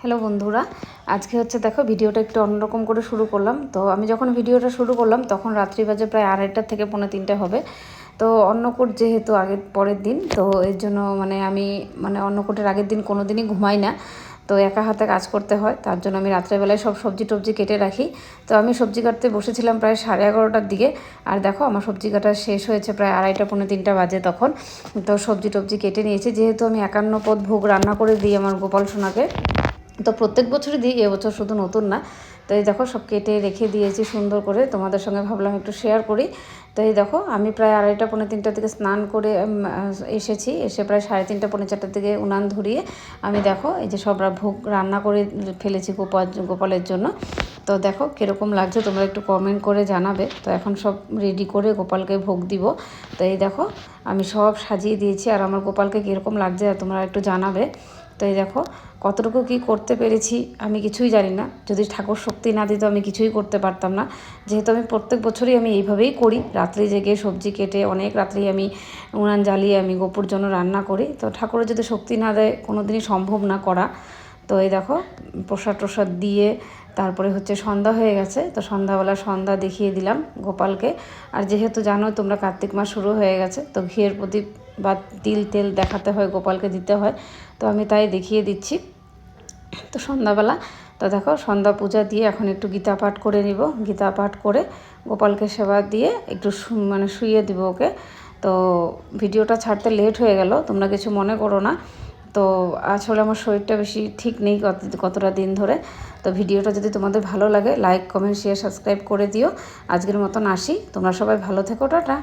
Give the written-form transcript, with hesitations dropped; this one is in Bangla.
হ্যালো বন্ধুরা, আজকে হচ্ছে দেখো ভিডিওটা একটু অন্যরকম করে শুরু করলাম। তো আমি যখন ভিডিওটা শুরু করলাম তখন রাত্রি বাজে প্রায় 2:30 থেকে 2:45 হবে। তো অন্নকূট যেহেতু আগের পরের দিন, তো এর জন্য আমি অন্নকূটের আগের দিন কোনো দিনই ঘুমাই না। তো একা হাতে কাজ করতে হয়, তার জন্য আমি রাত্রেবেলায় সব সবজি টবজি কেটে রাখি। তো আমি সবজি কাটতে বসেছিলাম প্রায় 11:30টার দিকে। আর দেখো আমার সবজি কাটা শেষ হয়েছে প্রায় 2:30 পৌনে 3টা বাজে তখন। তো সবজি টবজি কেটে নিয়েছি, যেহেতু আমি 51 পদ ভোগ রান্না করে দিই আমার গোপাল সোনাকে। তো প্রত্যেক বছরই দিই, এবছর শুধু নতুন না। তো এই দেখো সব কেটে রেখে দিয়েছি সুন্দর করে, তোমাদের সঙ্গে ভাবলাম একটু শেয়ার করি। তো এই দেখো আমি প্রায় 2:30 পৌনে 3টার দিকে স্নান করে এসেছি, এসে প্রায় 3:30 পৌনে 4টার দিকে উনান ধরিয়ে আমি দেখো এই যে সব ভোগ রান্না করে ফেলেছি গোপালের জন্য। তো দেখো কীরকম লাগছে তোমরা একটু কমেন্ট করে জানাবে। তো এখন সব রেডি করে গোপালকে ভোগ দিব। তো এই দেখো আমি সব সাজিয়ে দিয়েছি, আর আমার গোপালকে কীরকম লাগছে তোমরা একটু জানাবে। তো এই দেখো কতটুকু কী করতে পেরেছি আমি কিছুই জানি না, যদি ঠাকুর শক্তি না দিত আমি কিছুই করতে পারতাম না। যেহেতু আমি প্রত্যেক বছরই আমি এইভাবেই করি, রাত্রি জেগে সবজি কেটে অনেক রাত্রি আমি উনান জ্বালিয়ে আমি গোপুর জন্য রান্না করি। তো ঠাকুরের যদি শক্তি না দেয় কোনো দিনই সম্ভব না করা। তো এই দেখো প্রসাদ টসাদ দিয়ে তারপরে হচ্ছে সন্ধ্যা হয়ে গেছে। তো সন্ধ্যাবেলা সন্ধ্যা দেখিয়ে দিলাম গোপালকে। আর যেহেতু জানো তোমরা কার্তিক মাস শুরু হয়ে গেছে, তো ঘিয়ের প্রদীপ বা তিল তেল দেখাতে হয়, গোপালকে দিতে হয়। তো আমি তাই দেখিয়ে দিচ্ছি। তো সন্ধ্যাবেলা তো দেখো সন্ধ্যা পূজা দিয়ে এখন একটু গীতা পাঠ করে নিব। গীতা পাঠ করে গোপালকে সেবা দিয়ে একটু শুইয়ে দিব ওকে। তো ভিডিওটা ছাড়তে লেট হয়ে গেল, তোমরা কিছু মনে করো না। তো আসলে আমার শরীরটা বেশি ঠিক নেই কতটা দিন ধরে। তো ভিডিওটা যদি তোমাদের ভালো লাগে লাইক কমেন্ট শেয়ার সাবস্ক্রাইব করে দিও। আজকের মতন আসি, তোমরা সবাই ভালো থেকো, টাটা।